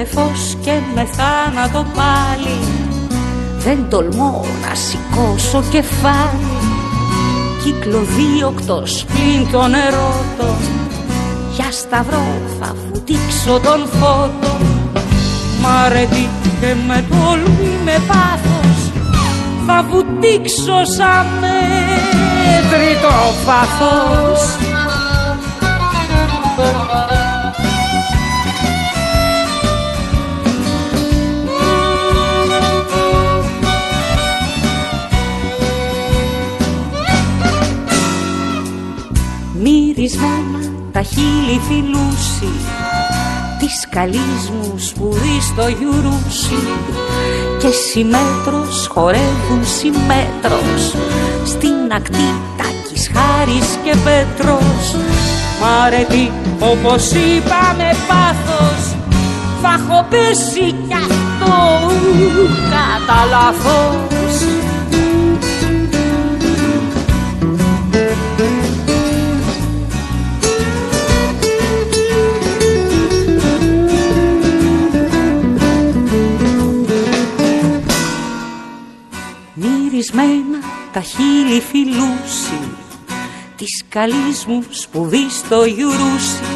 με φως και με θάνατο πάλι, δεν τολμώ να σηκώσω κεφάλι. Κύκλο-δίοκτος πλην των ερώτων, για σταυρό θα βουτήξω τον φώτο. Μ' αρετή και με τόλμη με πάθος, θα βουτήξω σαν μέτρητο πάθος. Μυρισμένα τα χείλη φιλούσι της καλής μου σπουδή στο Γιουρούσι, και συμμέτρος χορεύουν συμμέτρος στην ακτή Τάκης, Χάρης και Πέτρος. Μ' αρετή όπως είπα με πάθος, θα έχω πέσει κι αυτό κατά λάθος. Μυρισμένα τα χείλη φιλούσι της καλής μου σπουδή στο Γιουρούσι,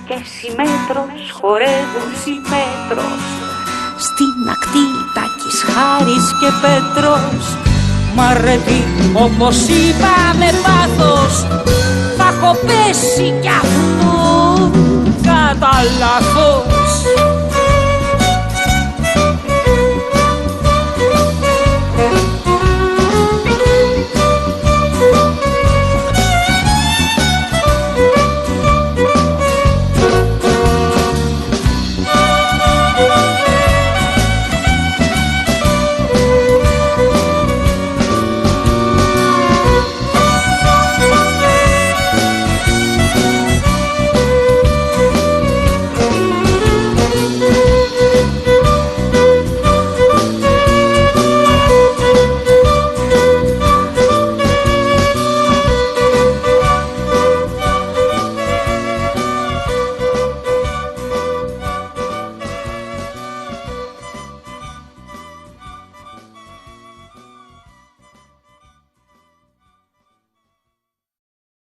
και συμμέτρος χορεύουν συμμέτρος στην ακτή Τάκης, Χάρης και Πέτρος. Μ' αρετή όπως είπα με πάθος, θα έχω πέσει κι αυτό κατά λάθος.